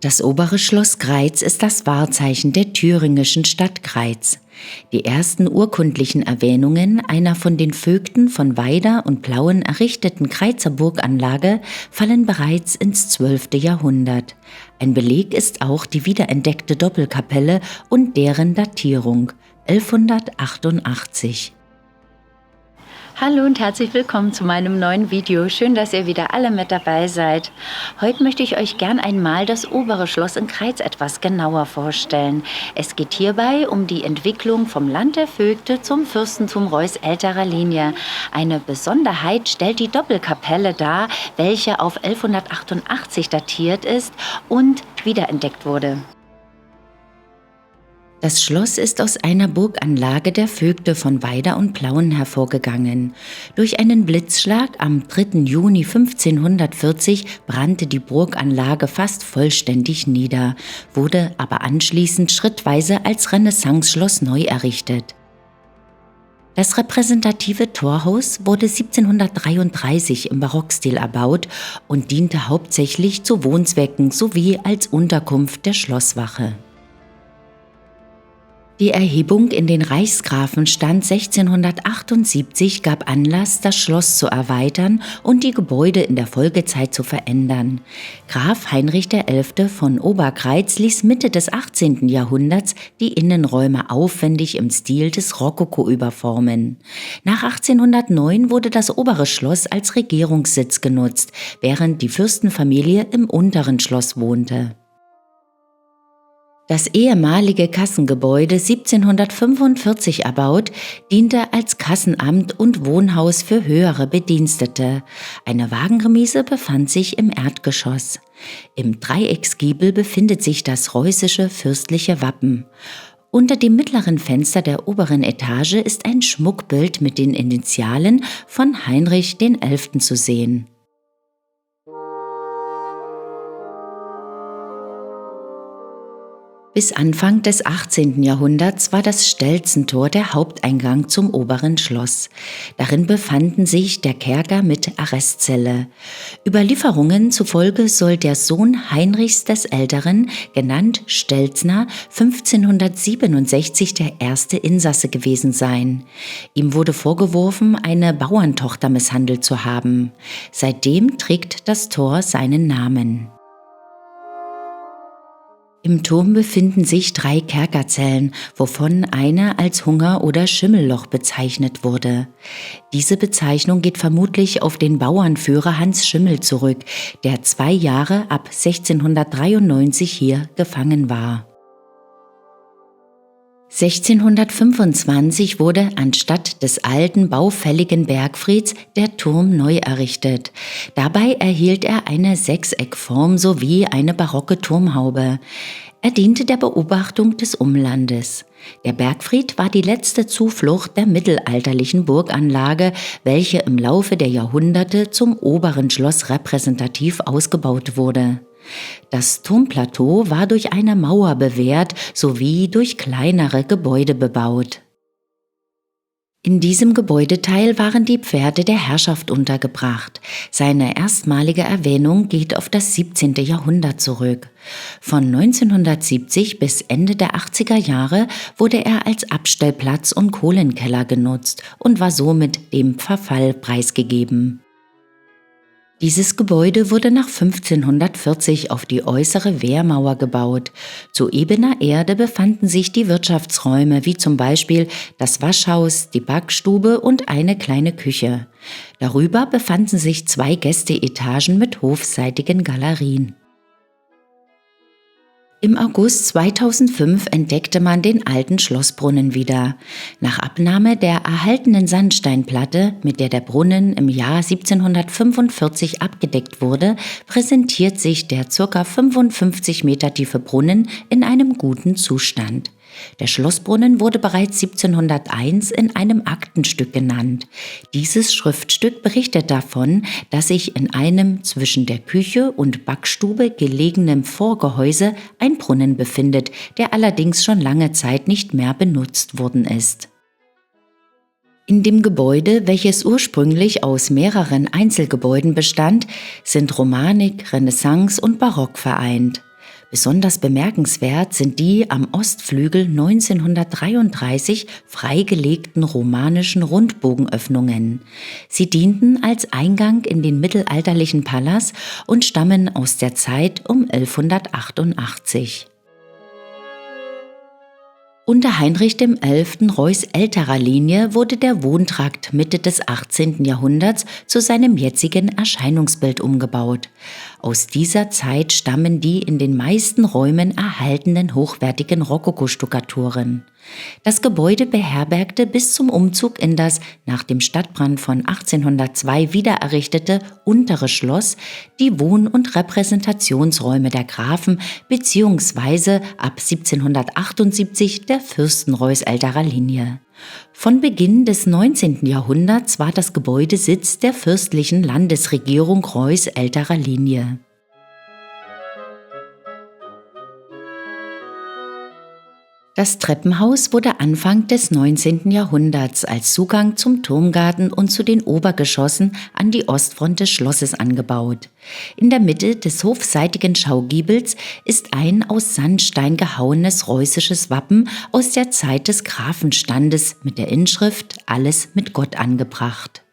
Das obere Schloss Greiz ist das Wahrzeichen der thüringischen Stadt Greiz. Die ersten urkundlichen Erwähnungen einer von den Vögten von Weida und Plauen errichteten Greizer Burganlage fallen bereits ins 12. Jahrhundert. Ein Beleg ist auch die wiederentdeckte Doppelkapelle und deren Datierung 1188. Hallo und herzlich willkommen zu meinem neuen Video. Schön, dass ihr wieder alle mit dabei seid. Heute möchte ich euch gern einmal das obere Schloss in Greiz etwas genauer vorstellen. Es geht hierbei um die Entwicklung vom Land der Vögte zum Fürstentum Reuß älterer Linie. Eine Besonderheit stellt die Doppelkapelle dar, welche auf 1188 datiert ist und wiederentdeckt wurde. Das Schloss ist aus einer Burganlage der Vögte von Weida und Plauen hervorgegangen. Durch einen Blitzschlag am 3. Juni 1540 brannte die Burganlage fast vollständig nieder, wurde aber anschließend schrittweise als Renaissanceschloss neu errichtet. Das repräsentative Torhaus wurde 1733 im Barockstil erbaut und diente hauptsächlich zu Wohnzwecken sowie als Unterkunft der Schlosswache. Die Erhebung in den Reichsgrafenstand 1678 gab Anlass, das Schloss zu erweitern und die Gebäude in der Folgezeit zu verändern. Graf Heinrich XI. Von Obergreiz ließ Mitte des 18. Jahrhunderts die Innenräume aufwendig im Stil des Rokoko überformen. Nach 1809 wurde das obere Schloss als Regierungssitz genutzt, während die Fürstenfamilie im unteren Schloss wohnte. Das ehemalige Kassengebäude 1745 erbaut, diente als Kassenamt und Wohnhaus für höhere Bedienstete. Eine Wagenremise befand sich im Erdgeschoss. Im Dreiecksgiebel befindet sich das reußische fürstliche Wappen. Unter dem mittleren Fenster der oberen Etage ist ein Schmuckbild mit den Initialen von Heinrich XI. Zu sehen. Bis Anfang des 18. Jahrhunderts war das Stelzentor der Haupteingang zum oberen Schloss. Darin befanden sich der Kerker mit Arrestzelle. Überlieferungen zufolge soll der Sohn Heinrichs des Älteren, genannt Stelzner, 1567 der erste Insasse gewesen sein. Ihm wurde vorgeworfen, eine Bauerntochter misshandelt zu haben. Seitdem trägt das Tor seinen Namen. Im Turm befinden sich 3 Kerkerzellen, wovon eine als Hunger- oder Schimmelloch bezeichnet wurde. Diese Bezeichnung geht vermutlich auf den Bauernführer Hans Schimmel zurück, der 2 Jahre ab 1693 hier gefangen war. 1625 wurde anstatt des alten, baufälligen Bergfrieds der Turm neu errichtet. Dabei erhielt er eine Sechseckform sowie eine barocke Turmhaube. Er diente der Beobachtung des Umlandes. Der Bergfried war die letzte Zuflucht der mittelalterlichen Burganlage, welche im Laufe der Jahrhunderte zum oberen Schloss repräsentativ ausgebaut wurde. Das Turmplateau war durch eine Mauer bewehrt sowie durch kleinere Gebäude bebaut. In diesem Gebäudeteil waren die Pferde der Herrschaft untergebracht. Seine erstmalige Erwähnung geht auf das 17. Jahrhundert zurück. Von 1970 bis Ende der 80er Jahre wurde er als Abstellplatz und Kohlenkeller genutzt und war somit dem Verfall preisgegeben. Dieses Gebäude wurde nach 1540 auf die äußere Wehrmauer gebaut. Zu ebener Erde befanden sich die Wirtschaftsräume, wie zum Beispiel das Waschhaus, die Backstube und eine kleine Küche. Darüber befanden sich 2 Gästeetagen mit hofseitigen Galerien. Im August 2005 entdeckte man den alten Schlossbrunnen wieder. Nach Abnahme der erhaltenen Sandsteinplatte, mit der der Brunnen im Jahr 1745 abgedeckt wurde, präsentiert sich der ca. 55 Meter tiefe Brunnen in einem guten Zustand. Der Schlossbrunnen wurde bereits 1701 in einem Aktenstück genannt. Dieses Schriftstück berichtet davon, dass sich in einem zwischen der Küche und Backstube gelegenen Vorgehäuse ein Brunnen befindet, der allerdings schon lange Zeit nicht mehr benutzt worden ist. In dem Gebäude, welches ursprünglich aus mehreren Einzelgebäuden bestand, sind Romanik, Renaissance und Barock vereint. Besonders bemerkenswert sind die am Ostflügel 1933 freigelegten romanischen Rundbogenöffnungen. Sie dienten als Eingang in den mittelalterlichen Palas und stammen aus der Zeit um 1188. Unter Heinrich XI. Reuß älterer Linie wurde der Wohntrakt Mitte des 18. Jahrhunderts zu seinem jetzigen Erscheinungsbild umgebaut. Aus dieser Zeit stammen die in den meisten Räumen erhaltenen hochwertigen Rokoko-Stuckaturen. Das Gebäude beherbergte bis zum Umzug in das nach dem Stadtbrand von 1802 wiedererrichtete Untere Schloss die Wohn- und Repräsentationsräume der Grafen bzw. ab 1778 der Fürsten Reuß älterer Linie. Von Beginn des 19. Jahrhunderts war das Gebäude Sitz der fürstlichen Landesregierung Reuß älterer Linie. Das Treppenhaus wurde Anfang des 19. Jahrhunderts als Zugang zum Turmgarten und zu den Obergeschossen an die Ostfront des Schlosses angebaut. In der Mitte des hofseitigen Schaugiebels ist ein aus Sandstein gehauenes reußisches Wappen aus der Zeit des Grafenstandes mit der Inschrift »Alles mit Gott« angebracht.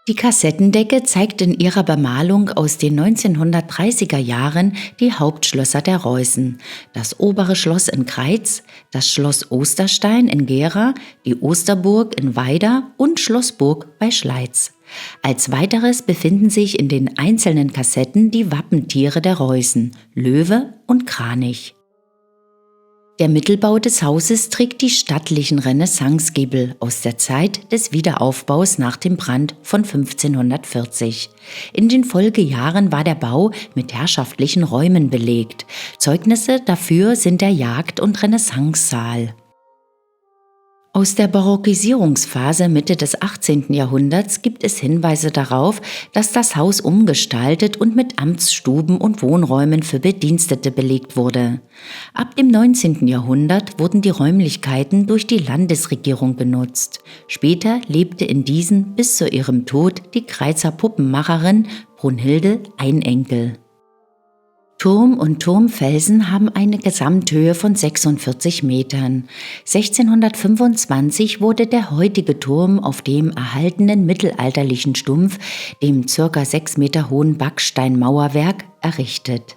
Die Kassettendecke zeigt in ihrer Bemalung aus den 1930er Jahren die Hauptschlösser der Reußen, das Obere Schloss in Kreiz, das Schloss Osterstein in Gera, die Osterburg in Weida und Schloss Burg bei Schleiz. Als weiteres befinden sich in den einzelnen Kassetten die Wappentiere der Reußen, Löwe und Kranich. Der Mittelbau des Hauses trägt die stattlichen Renaissancegiebel aus der Zeit des Wiederaufbaus nach dem Brand von 1540. In den Folgejahren war der Bau mit herrschaftlichen Räumen belegt. Zeugnisse dafür sind der Jagd- und Renaissancesaal. Aus der Barockisierungsphase Mitte des 18. Jahrhunderts gibt es Hinweise darauf, dass das Haus umgestaltet und mit Amtsstuben und Wohnräumen für Bedienstete belegt wurde. Ab dem 19. Jahrhundert wurden die Räumlichkeiten durch die Landesregierung genutzt. Später lebte in diesen bis zu ihrem Tod die Kreizer Puppenmacherin Brunhilde Einenkel. Turm und Turmfelsen haben eine Gesamthöhe von 46 Metern. 1625 wurde der heutige Turm auf dem erhaltenen mittelalterlichen Stumpf, dem ca. 6 Meter hohen Backsteinmauerwerk, errichtet.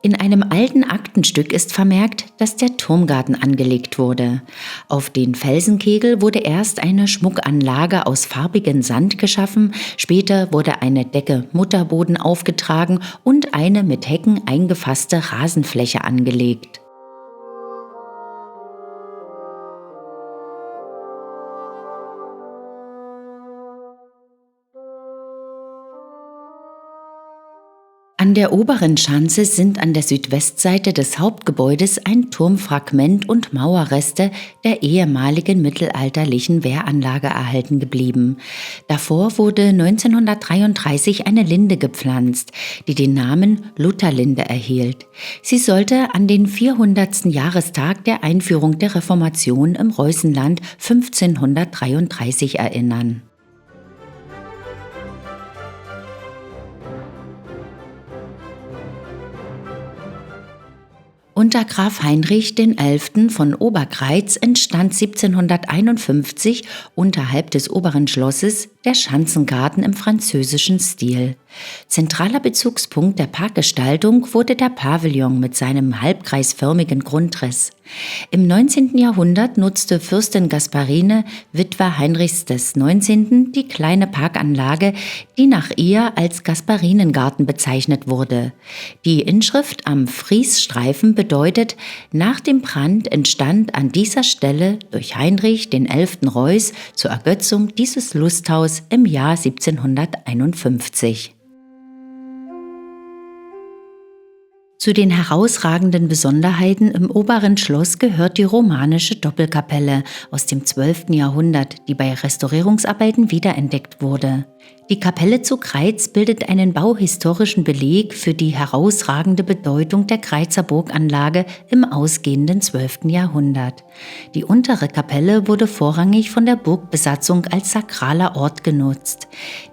In einem alten Aktenstück ist vermerkt, dass der Turmgarten angelegt wurde. Auf den Felsenkegel wurde erst eine Schmuckanlage aus farbigem Sand geschaffen, später wurde eine Decke Mutterboden aufgetragen und eine mit Hecken eingefasste Rasenfläche angelegt. An der oberen Schanze sind an der Südwestseite des Hauptgebäudes ein Turmfragment und Mauerreste der ehemaligen mittelalterlichen Wehranlage erhalten geblieben. Davor wurde 1933 eine Linde gepflanzt, die den Namen Lutherlinde erhielt. Sie sollte an den 400. Jahrestag der Einführung der Reformation im Reußenland 1533 erinnern. Unter Graf Heinrich XI. Von Oberkreitz entstand 1751 unterhalb des Oberen Schlosses der Schanzengarten im französischen Stil. Zentraler Bezugspunkt der Parkgestaltung wurde der Pavillon mit seinem halbkreisförmigen Grundriss. Im 19. Jahrhundert nutzte Fürstin Gasparine, Witwe Heinrichs XIX., die kleine Parkanlage, die nach ihr als Gasparinengarten bezeichnet wurde. Die Inschrift am Friesstreifen bedeutet, nach dem Brand entstand an dieser Stelle durch Heinrich XI. Reuß zur Ergötzung dieses Lusthaus im Jahr 1751. Zu den herausragenden Besonderheiten im Oberen Schloss gehört die romanische Doppelkapelle aus dem 12. Jahrhundert, die bei Restaurierungsarbeiten wiederentdeckt wurde. Die Kapelle zu Kreiz bildet einen bauhistorischen Beleg für die herausragende Bedeutung der Kreizer Burganlage im ausgehenden 12. Jahrhundert. Die untere Kapelle wurde vorrangig von der Burgbesatzung als sakraler Ort genutzt.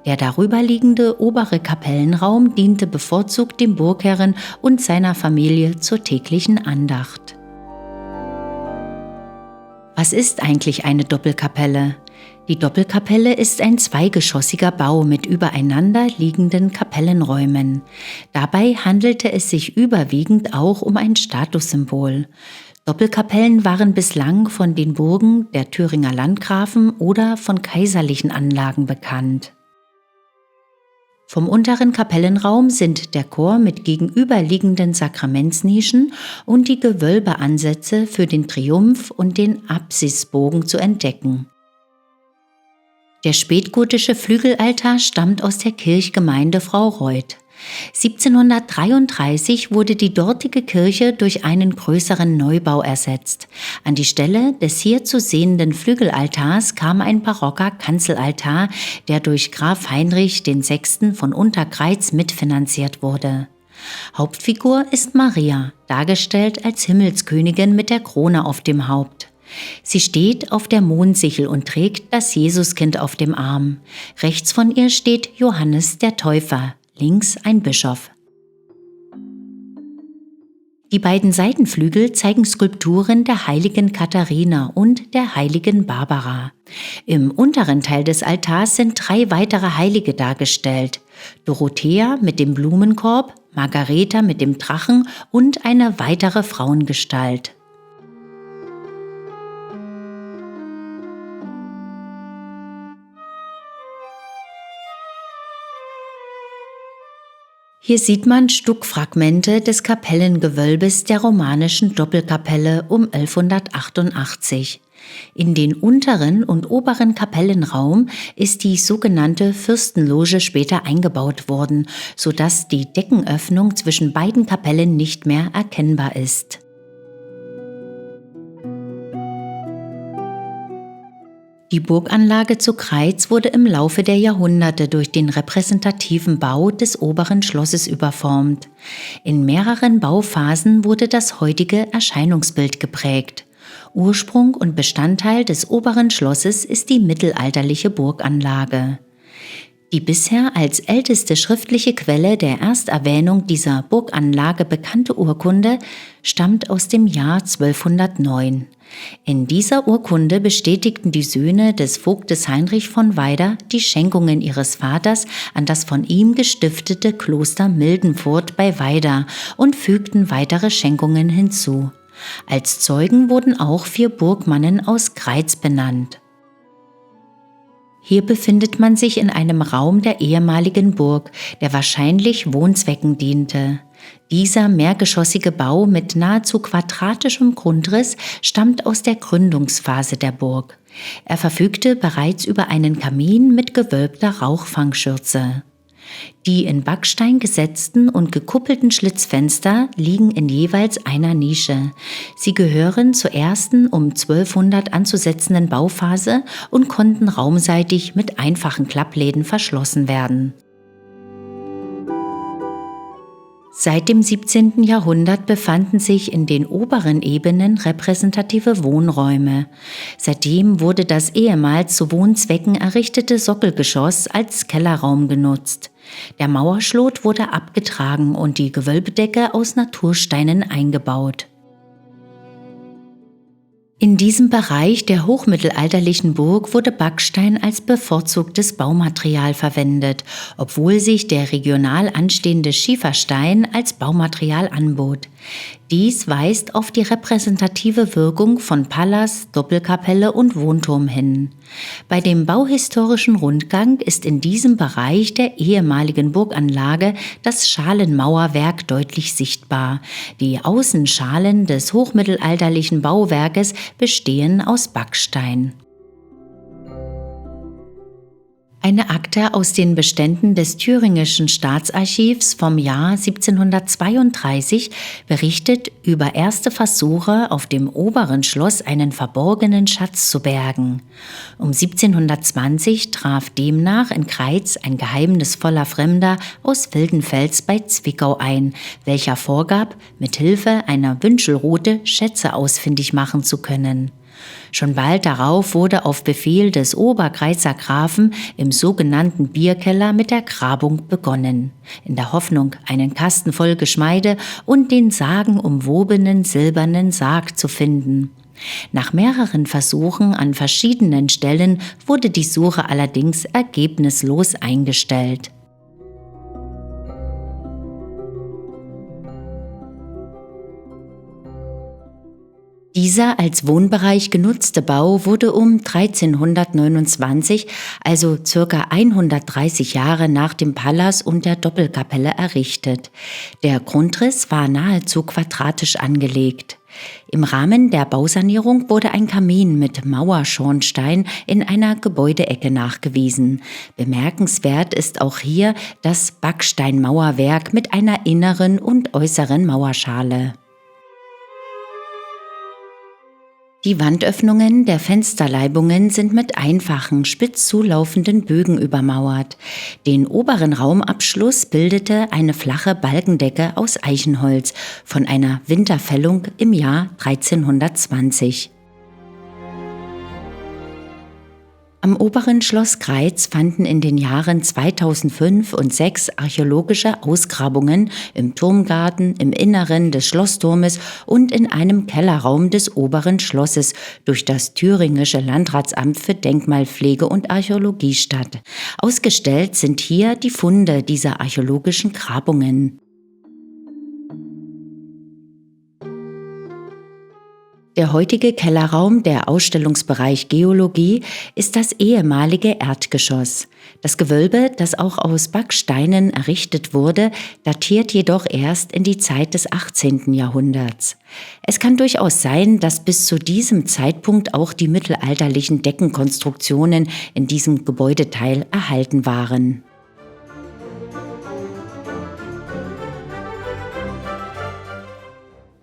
Der darüberliegende obere Kapellenraum diente bevorzugt dem Burgherren und seiner Familie zur täglichen Andacht. Was ist eigentlich eine Doppelkapelle? Die Doppelkapelle ist ein zweigeschossiger Bau mit übereinander liegenden Kapellenräumen. Dabei handelte es sich überwiegend auch um ein Statussymbol. Doppelkapellen waren bislang von den Burgen der Thüringer Landgrafen oder von kaiserlichen Anlagen bekannt. Vom unteren Kapellenraum sind der Chor mit gegenüberliegenden Sakramentsnischen und die Gewölbeansätze für den Triumph und den Apsisbogen zu entdecken. Der spätgotische Flügelaltar stammt aus der Kirchgemeinde Fraureuth. 1733 wurde die dortige Kirche durch einen größeren Neubau ersetzt. An die Stelle des hier zu sehenden Flügelaltars kam ein barocker Kanzelaltar, der durch Graf Heinrich VI. Von Unterkreitz mitfinanziert wurde. Hauptfigur ist Maria, dargestellt als Himmelskönigin mit der Krone auf dem Haupt. Sie steht auf der Mondsichel und trägt das Jesuskind auf dem Arm. Rechts von ihr steht Johannes der Täufer, links ein Bischof. Die beiden Seitenflügel zeigen Skulpturen der heiligen Katharina und der heiligen Barbara. Im unteren Teil des Altars sind 3 weitere Heilige dargestellt: Dorothea mit dem Blumenkorb, Margareta mit dem Drachen und eine weitere Frauengestalt. Hier sieht man Stuckfragmente des Kapellengewölbes der romanischen Doppelkapelle um 1188. In den unteren und oberen Kapellenraum ist die sogenannte Fürstenloge später eingebaut worden, sodass die Deckenöffnung zwischen beiden Kapellen nicht mehr erkennbar ist. Die Burganlage zu Kreiz wurde im Laufe der Jahrhunderte durch den repräsentativen Bau des oberen Schlosses überformt. In mehreren Bauphasen wurde das heutige Erscheinungsbild geprägt. Ursprung und Bestandteil des oberen Schlosses ist die mittelalterliche Burganlage. Die bisher als älteste schriftliche Quelle der Ersterwähnung dieser Burganlage bekannte Urkunde stammt aus dem Jahr 1209. In dieser Urkunde bestätigten die Söhne des Vogtes Heinrich von Weida die Schenkungen ihres Vaters an das von ihm gestiftete Kloster Mildenfurt bei Weida und fügten weitere Schenkungen hinzu. Als Zeugen wurden auch 4 Burgmannen aus Kreiz benannt. Hier befindet man sich in einem Raum der ehemaligen Burg, der wahrscheinlich Wohnzwecken diente. Dieser mehrgeschossige Bau mit nahezu quadratischem Grundriss stammt aus der Gründungsphase der Burg. Er verfügte bereits über einen Kamin mit gewölbter Rauchfangschürze. Die in Backstein gesetzten und gekuppelten Schlitzfenster liegen in jeweils einer Nische. Sie gehören zur ersten um 1200 anzusetzenden Bauphase und konnten raumseitig mit einfachen Klappläden verschlossen werden. Seit dem 17. Jahrhundert befanden sich in den oberen Ebenen repräsentative Wohnräume. Seitdem wurde das ehemals zu Wohnzwecken errichtete Sockelgeschoss als Kellerraum genutzt. Der Mauerschlot wurde abgetragen und die Gewölbedecke aus Natursteinen eingebaut. In diesem Bereich der hochmittelalterlichen Burg wurde Backstein als bevorzugtes Baumaterial verwendet, obwohl sich der regional anstehende Schieferstein als Baumaterial anbot. Dies weist auf die repräsentative Wirkung von Palas, Doppelkapelle und Wohnturm hin. Bei dem bauhistorischen Rundgang ist in diesem Bereich der ehemaligen Burganlage das Schalenmauerwerk deutlich sichtbar. Die Außenschalen des hochmittelalterlichen Bauwerkes bestehen aus Backstein. Eine Akte aus den Beständen des Thüringischen Staatsarchivs vom Jahr 1732 berichtet über erste Versuche, auf dem oberen Schloss einen verborgenen Schatz zu bergen. Um 1720 traf demnach in Kreiz ein geheimnisvoller Fremder aus Wildenfels bei Zwickau ein, welcher vorgab, mit Hilfe einer Wünschelrute Schätze ausfindig machen zu können. Schon bald darauf wurde auf Befehl des Oberkreizer Grafen im sogenannten Bierkeller mit der Grabung begonnen, in der Hoffnung, einen Kasten voll Geschmeide und den sagenumwobenen silbernen Sarg zu finden. Nach mehreren Versuchen an verschiedenen Stellen wurde die Suche allerdings ergebnislos eingestellt. Dieser als Wohnbereich genutzte Bau wurde um 1329, also ca. 130 Jahre nach dem Palas und der Doppelkapelle errichtet. Der Grundriss war nahezu quadratisch angelegt. Im Rahmen der Bausanierung wurde ein Kamin mit Mauerschornstein in einer Gebäudeecke nachgewiesen. Bemerkenswert ist auch hier das Backsteinmauerwerk mit einer inneren und äußeren Mauerschale. Die Wandöffnungen der Fensterleibungen sind mit einfachen, spitz zulaufenden Bögen übermauert. Den oberen Raumabschluss bildete eine flache Balkendecke aus Eichenholz von einer Winterfällung im Jahr 1320. Am oberen Schloss Kreiz fanden in den Jahren 2005 und 2006 archäologische Ausgrabungen im Turmgarten, im Inneren des Schlossturmes und in einem Kellerraum des oberen Schlosses durch das Thüringische Landratsamt für Denkmalpflege und Archäologie statt. Ausgestellt sind hier die Funde dieser archäologischen Grabungen. Der heutige Kellerraum, der Ausstellungsbereich Geologie, ist das ehemalige Erdgeschoss. Das Gewölbe, das auch aus Backsteinen errichtet wurde, datiert jedoch erst in die Zeit des 18. Jahrhunderts. Es kann durchaus sein, dass bis zu diesem Zeitpunkt auch die mittelalterlichen Deckenkonstruktionen in diesem Gebäudeteil erhalten waren.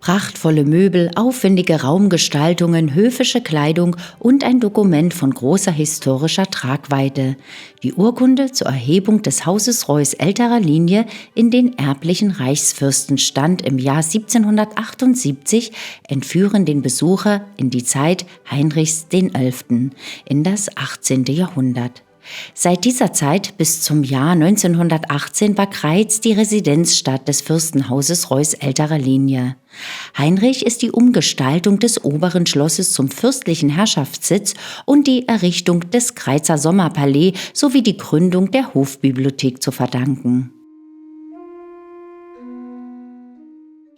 Prachtvolle Möbel, aufwendige Raumgestaltungen, höfische Kleidung und ein Dokument von großer historischer Tragweite. Die Urkunde zur Erhebung des Hauses Reuß älterer Linie in den erblichen Reichsfürstenstand im Jahr 1778 entführen den Besucher in die Zeit Heinrichs XI. In das 18. Jahrhundert. Seit dieser Zeit bis zum Jahr 1918 war Kreiz die Residenzstadt des Fürstenhauses Reuß älterer Linie. Heinrich ist die Umgestaltung des oberen Schlosses zum fürstlichen Herrschaftssitz und die Errichtung des Kreizer Sommerpalais sowie die Gründung der Hofbibliothek zu verdanken.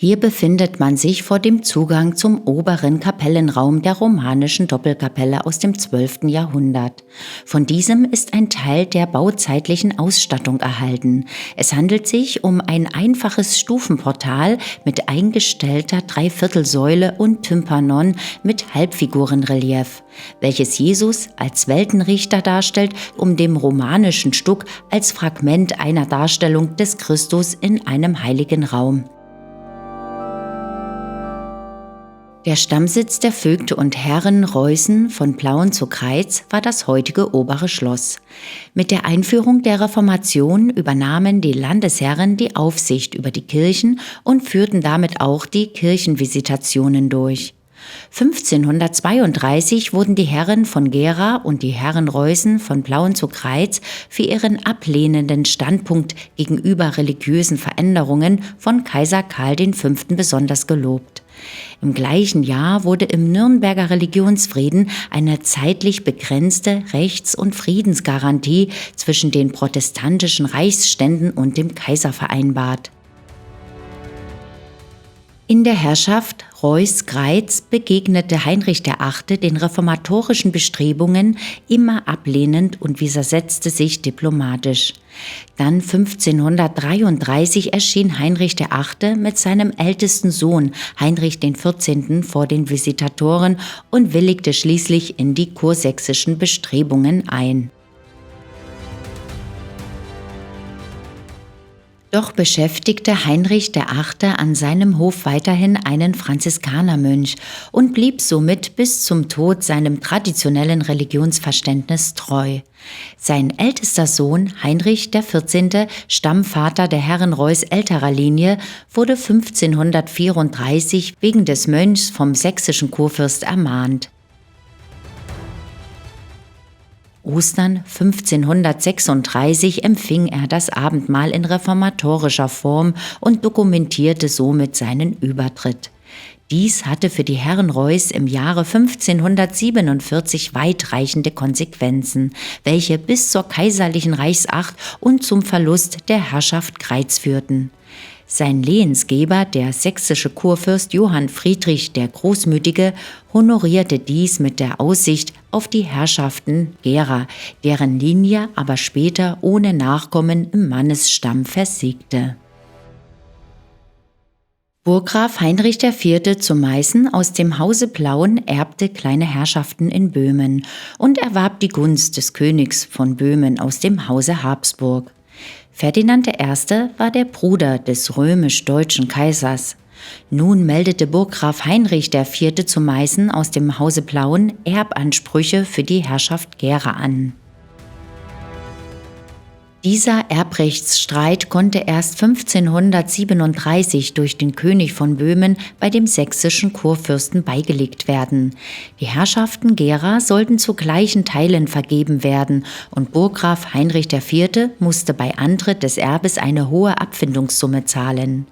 Hier befindet man sich vor dem Zugang zum oberen Kapellenraum der romanischen Doppelkapelle aus dem 12. Jahrhundert. Von diesem ist ein Teil der bauzeitlichen Ausstattung erhalten. Es handelt sich um ein einfaches Stufenportal mit eingestellter Dreiviertelsäule und Tympanon mit Halbfigurenrelief, welches Jesus als Weltenrichter darstellt, um dem romanischen Stuck als Fragment einer Darstellung des Christus in einem heiligen Raum. Der Stammsitz der Vögte und Herren Reußen von Plauen zu Kreiz war das heutige obere Schloss. Mit der Einführung der Reformation übernahmen die Landesherren die Aufsicht über die Kirchen und führten damit auch die Kirchenvisitationen durch. 1532 wurden die Herren von Gera und die Herren Reußen von Plauen zu Kreiz für ihren ablehnenden Standpunkt gegenüber religiösen Veränderungen von Kaiser Karl V. besonders gelobt. Im gleichen Jahr wurde im Nürnberger Religionsfrieden eine zeitlich begrenzte Rechts- und Friedensgarantie zwischen den protestantischen Reichsständen und dem Kaiser vereinbart. In der Herrschaft Reuß-Kreiz begegnete Heinrich VIII. Den reformatorischen Bestrebungen immer ablehnend und widersetzte sich diplomatisch. Dann 1533 erschien Heinrich VIII. Mit seinem ältesten Sohn Heinrich XIV. Vor den Visitatoren und willigte schließlich in die kursächsischen Bestrebungen ein. Doch beschäftigte Heinrich VIII. An seinem Hof weiterhin einen Franziskanermönch und blieb somit bis zum Tod seinem traditionellen Religionsverständnis treu. Sein ältester Sohn, Heinrich XIV., Stammvater der Herrenreuß älterer Linie, wurde 1534 wegen des Mönchs vom sächsischen Kurfürst ermahnt. Ostern 1536 empfing er das Abendmahl in reformatorischer Form und dokumentierte somit seinen Übertritt. Dies hatte für die Herrenreuß im Jahre 1547 weitreichende Konsequenzen, welche bis zur kaiserlichen Reichsacht und zum Verlust der Herrschaft Greiz führten. Sein Lehensgeber, der sächsische Kurfürst Johann Friedrich der Großmütige, honorierte dies mit der Aussicht auf die Herrschaften Gera, deren Linie aber später ohne Nachkommen im Mannesstamm versiegte. Burggraf Heinrich IV. zu Meißen aus dem Hause Plauen erbte kleine Herrschaften in Böhmen und erwarb die Gunst des Königs von Böhmen aus dem Hause Habsburg. Ferdinand I. war der Bruder des römisch-deutschen Kaisers. Nun meldete Burggraf Heinrich IV. zu Meißen aus dem Hause Plauen Erbansprüche für die Herrschaft Gera an. Dieser Erbrechtsstreit konnte erst 1537 durch den König von Böhmen bei dem sächsischen Kurfürsten beigelegt werden. Die Herrschaften Gera sollten zu gleichen Teilen vergeben werden und Burggraf Heinrich IV. Musste bei Antritt des Erbes eine hohe Abfindungssumme zahlen.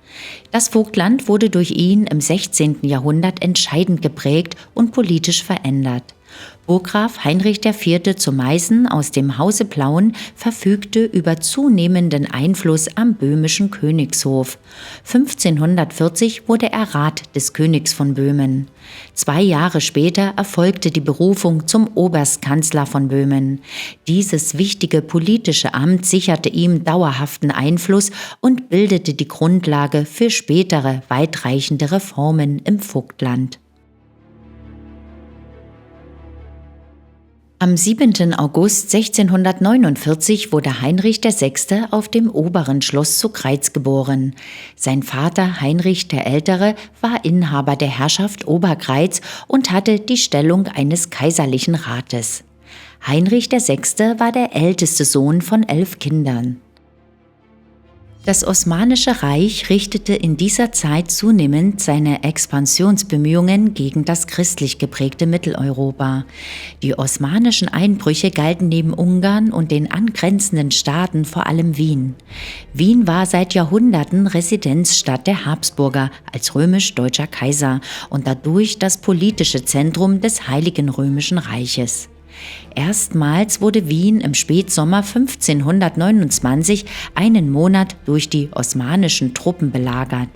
Das Vogtland wurde durch ihn im 16. Jahrhundert entscheidend geprägt und politisch verändert. Burggraf Heinrich IV. zu Meißen aus dem Hause Plauen verfügte über zunehmenden Einfluss am böhmischen Königshof. 1540 wurde er Rat des Königs von Böhmen. 2 Jahre später erfolgte die Berufung zum Oberstkanzler von Böhmen. Dieses wichtige politische Amt sicherte ihm dauerhaften Einfluss und bildete die Grundlage für spätere weitreichende Reformen im Vogtland. Am 7. August 1649 wurde Heinrich VI. Auf dem oberen Schloss zu Greiz geboren. Sein Vater Heinrich der Ältere war Inhaber der Herrschaft Obergreiz und hatte die Stellung eines kaiserlichen Rates. Heinrich VI. War der älteste Sohn von 11 Kindern. Das Osmanische Reich richtete in dieser Zeit zunehmend seine Expansionsbemühungen gegen das christlich geprägte Mitteleuropa. Die osmanischen Einbrüche galten neben Ungarn und den angrenzenden Staaten vor allem Wien. Wien war seit Jahrhunderten Residenzstadt der Habsburger als römisch-deutscher Kaiser und dadurch das politische Zentrum des Heiligen Römischen Reiches. Erstmals wurde Wien im Spätsommer 1529 einen Monat durch die osmanischen Truppen belagert.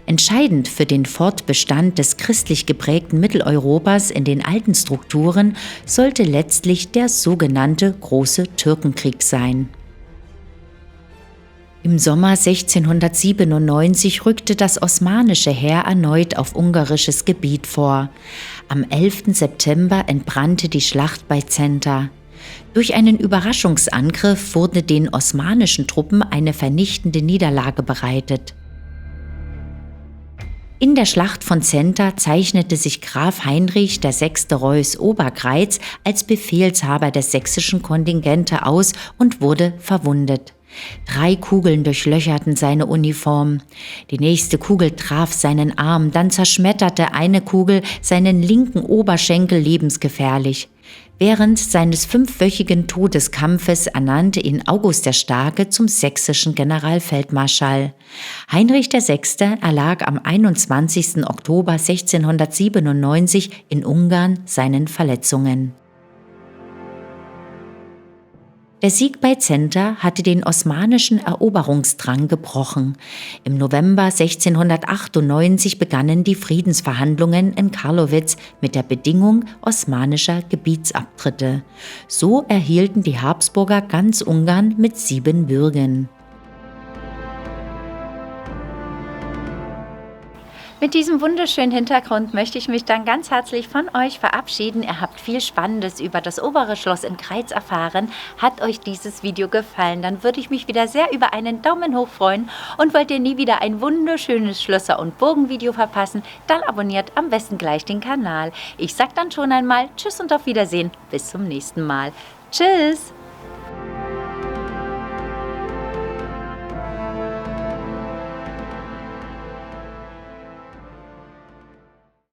Entscheidend für den Fortbestand des christlich geprägten Mitteleuropas in den alten Strukturen sollte letztlich der sogenannte Große Türkenkrieg sein. Im Sommer 1697 rückte das osmanische Heer erneut auf ungarisches Gebiet vor. Am 11. September entbrannte die Schlacht bei Zenta. Durch einen Überraschungsangriff wurde den osmanischen Truppen eine vernichtende Niederlage bereitet. In der Schlacht von Zenta zeichnete sich Graf Heinrich VI. Reuß Obergreiz als Befehlshaber des sächsischen Kontingente aus und wurde verwundet. 3 Kugeln durchlöcherten seine Uniform. Die nächste Kugel traf seinen Arm, dann zerschmetterte eine Kugel seinen linken Oberschenkel lebensgefährlich. Während seines 5-wöchigen Todeskampfes ernannte ihn August der Starke zum sächsischen Generalfeldmarschall. Heinrich VI. Erlag am 21. Oktober 1697 in Ungarn seinen Verletzungen. Der Sieg bei Zenta hatte den osmanischen Eroberungsdrang gebrochen. Im November 1698 begannen die Friedensverhandlungen in Karlowitz mit der Bedingung osmanischer Gebietsabtritte. So erhielten die Habsburger ganz Ungarn mit 7 Bürgen. Mit diesem wunderschönen Hintergrund möchte ich mich dann ganz herzlich von euch verabschieden. Ihr habt viel Spannendes über das obere Schloss in Greiz erfahren. Hat euch dieses Video gefallen, dann würde ich mich wieder sehr über einen Daumen hoch freuen. Und wollt ihr nie wieder ein wunderschönes Schlösser- und Burgenvideo verpassen, dann abonniert am besten gleich den Kanal. Ich sag dann schon einmal Tschüss und auf Wiedersehen. Bis zum nächsten Mal. Tschüss!